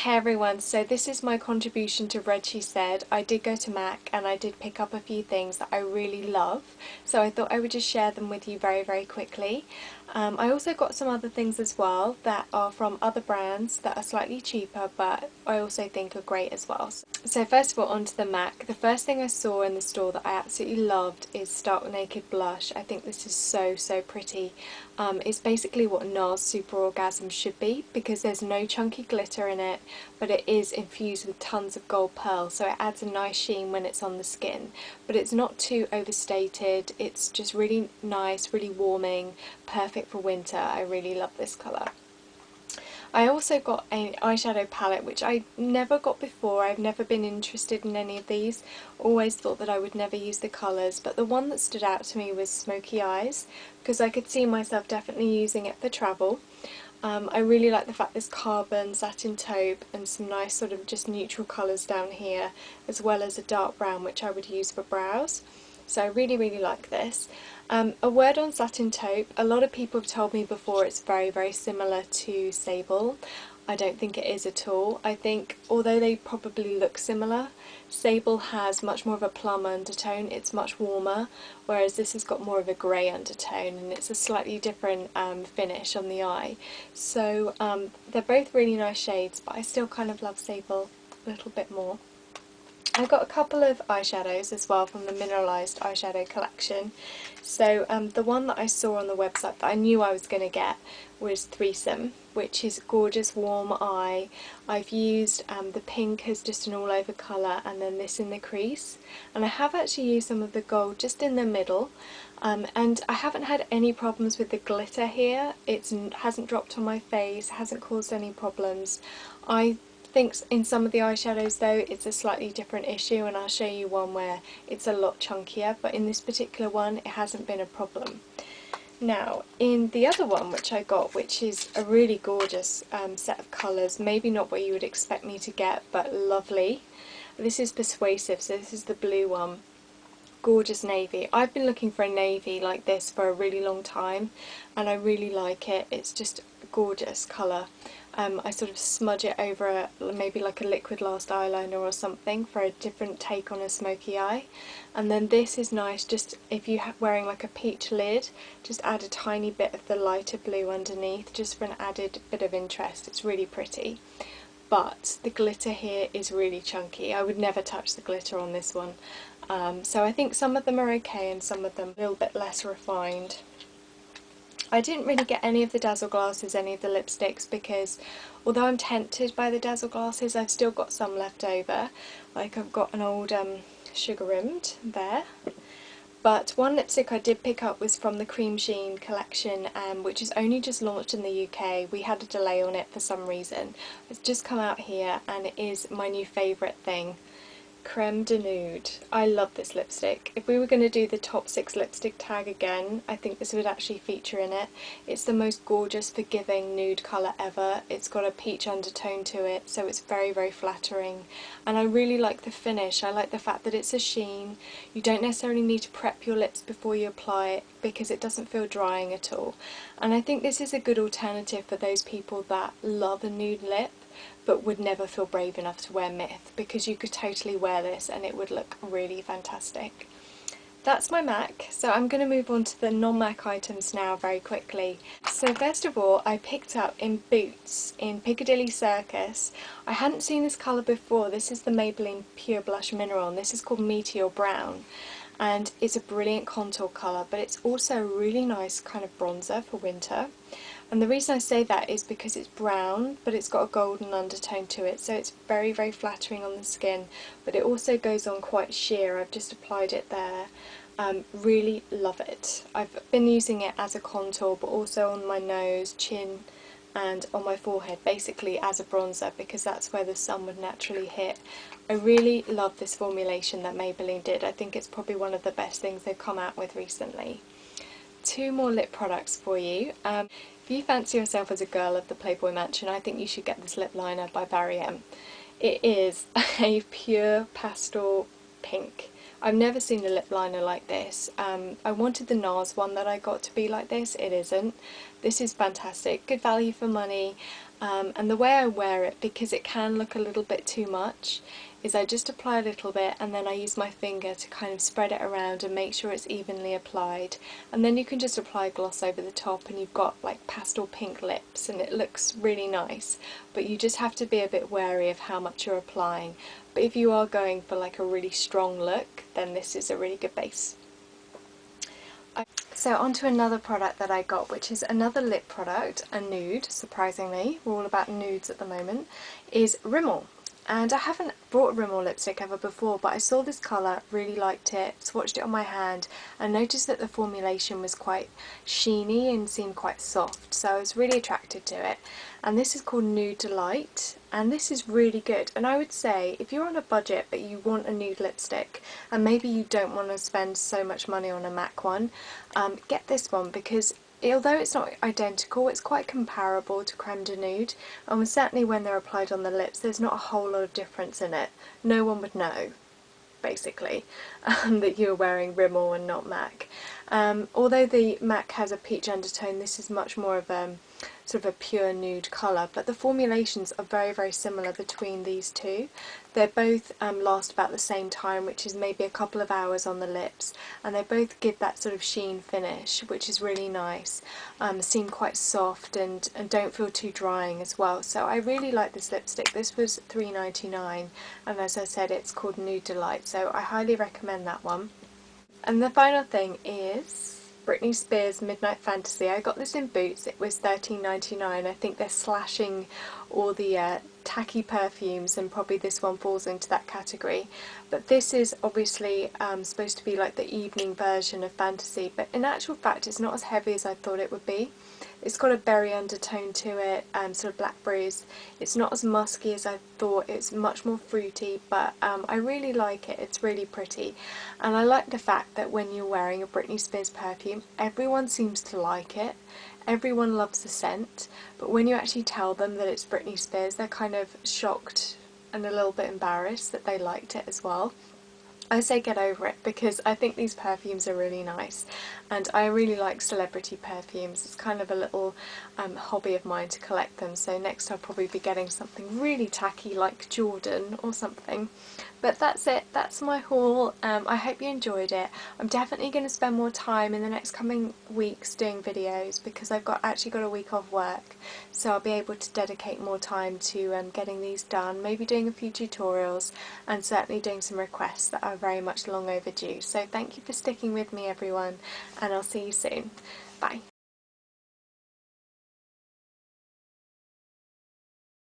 Hey everyone, so this is my contribution to Red She Said. I did go to MAC and I did pick up a few things that I really love, so I thought I would just share them with you very quickly. I also got some other things as well that are from other brands that are slightly cheaper, but I also think are great as well. So first of all, onto the MAC. The first thing I saw in the store that I absolutely loved is Stark Naked Blush. I think this is so pretty. It's basically what NARS Super Orgasm should be, because there's no chunky glitter in it, but it is infused with tons of gold pearl, so it adds a nice sheen when it's on the skin. But it's not too overstated, it's just really nice, really warming, perfect for winter. I really love this colour. I also got an eyeshadow palette which I never got before. I've never been interested in any of these, always thought that I would never use the colours, but the one that stood out to me was Smoky Eyes, because I could see myself definitely using it for travel. I really like the fact there's carbon, satin taupe and some nice sort of just neutral colours down here, as well as a dark brown which I would use for brows. So I really like this. A word on satin taupe. A lot of people have told me before it's very similar to Sable. I don't think it is at all. I think although they probably look similar, Sable has much more of a plum undertone, it's much warmer, whereas this has got more of a grey undertone and it's a slightly different finish on the eye. So they're both really nice shades, but I still kind of love Sable a little bit more. I got a couple of eyeshadows as well from the mineralised eyeshadow collection. So the one that I saw on the website that I knew I was going to get was Threesome, which is gorgeous warm eye. I've used the pink as just an all over colour and then this in the crease, and I have actually used some of the gold just in the middle, and I haven't had any problems with the glitter here. It hasn't dropped on my face, hasn't caused any problems. I think in some of the eyeshadows though it's a slightly different issue, and I'll show you one where it's a lot chunkier, but in this particular one it hasn't been a problem. Now in the other one which I got, which is a really gorgeous set of colours, maybe not what you would expect me to get but lovely. This is Persuasive, so this is the blue one. Gorgeous navy. I've been looking for a navy like this for a really long time and I really like it. It's just a gorgeous colour. I sort of smudge it over maybe like a liquid last eyeliner or something for a different take on a smoky eye. And then this is nice, just if you're wearing like a peach lid, just add a tiny bit of the lighter blue underneath just for an added bit of interest. It's really pretty. But the glitter here is really chunky. I would never touch the glitter on this one. So I think some of them are okay and some of them a little bit less refined. I didn't really get any of the Dazzle Glasses, any of the lipsticks, because although I'm tempted by the Dazzle Glasses, I've still got some left over. Like I've got an old Sugar Rimmed there. But one lipstick I did pick up was from the Cream Sheen collection, which is only just launched in the UK. We had a delay on it for some reason. It's just come out here and it is my new favourite thing. Creme de Nude. I love this lipstick. If we were going to do the top 6 lipstick tag again, I think this would actually feature in it. It's the most gorgeous, forgiving nude colour ever. It's got a peach undertone to it, so it's very flattering. And I really like the finish. I like the fact that it's a sheen. You don't necessarily need to prep your lips before you apply it because it doesn't feel drying at all. And I think this is a good alternative for those people that love a nude lip but would never feel brave enough to wear Myth, because you could totally wear this and it would look really fantastic. That's my MAC, so I'm going to move on to the non-MAC items now very quickly. So first of all, I picked up in Boots in Piccadilly Circus. I hadn't seen this colour before. This is the Maybelline Pure Blush Mineral and this is called Meteor Brown. And it's a brilliant contour colour, but it's also a really nice kind of bronzer for winter. And the reason I say that is because it's brown, but it's got a golden undertone to it, so it's very flattering on the skin, but it also goes on quite sheer. I've just applied it there. Really love it. I've been using it as a contour, but also on my nose, chin, and on my forehead, basically as a bronzer, because that's where the sun would naturally hit. I really love this formulation that Maybelline did. I think it's probably one of the best things they've come out with recently. 2 more lip products for you. If you fancy yourself as a girl of the Playboy Mansion, I think you should get this lip liner by Barry M. It is a pure pastel pink, I've never seen a lip liner like this. I wanted the NARS one that I got to be like this. It isn't. This is fantastic. Good value for money. And the way I wear it, because it can look a little bit too much, is I just apply a little bit and then I use my finger to kind of spread it around and make sure it's evenly applied. And then you can just apply gloss over the top and you've got like pastel pink lips and it looks really nice. But you just have to be a bit wary of how much you're applying. But if you are going for like a really strong look, then this is a really good base. So on to another product that I got, which is another lip product, a nude, surprisingly, we're all about nudes at the moment, is Rimmel. And I haven't brought a Rimmel lipstick ever before, but I saw this colour, really liked it, swatched it on my hand, and noticed that the formulation was quite sheeny and seemed quite soft, so I was really attracted to it. And this is called Nude Delight, and this is really good. And I would say, if you're on a budget but you want a nude lipstick, and maybe you don't want to spend so much money on a MAC one, get this one, because although it's not identical, it's quite comparable to Creme de Nude, and certainly when they're applied on the lips there's not a whole lot of difference in it. No one would know, basically, that you're wearing Rimmel and not MAC. Although the MAC has a peach undertone, this is much more of a sort of a pure nude colour, but the formulations are very, very similar between these two. They both last about the same time, which is maybe a couple of hours on the lips, and they both give that sort of sheen finish, which is really nice. Seem quite soft and don't feel too drying as well. So I really like this lipstick. This was $3.99, and as I said, it's called Nude Delight, so I highly recommend that one. And the final thing is Britney Spears Midnight Fantasy. I got this in Boots, it was $13.99. I think they're slashing all the tacky perfumes, and probably this one falls into that category. But this is obviously supposed to be like the evening version of Fantasy, but in actual fact it's not as heavy as I thought it would be. It's got a berry undertone to it, sort of blackberries. It's not as musky as I thought, it's much more fruity, but I really like it. It's really pretty, and I like the fact that when you're wearing a Britney Spears perfume, everyone seems to like it. Everyone loves the scent, but when you actually tell them that it's Britney Spears, they're kind of shocked and a little bit embarrassed that they liked it as well. I say get over it, because I think these perfumes are really nice, and I really like celebrity perfumes. It's kind of a little hobby of mine to collect them, so next I'll probably be getting something really tacky like Jordan or something. But that's it, that's my haul. I hope you enjoyed it. I'm definitely going to spend more time in the next coming weeks doing videos, because I've actually got a week off work, so I'll be able to dedicate more time to getting these done, maybe doing a few tutorials, and certainly doing some requests that are very much long overdue. So thank you for sticking with me, everyone, and I'll see you soon. Bye.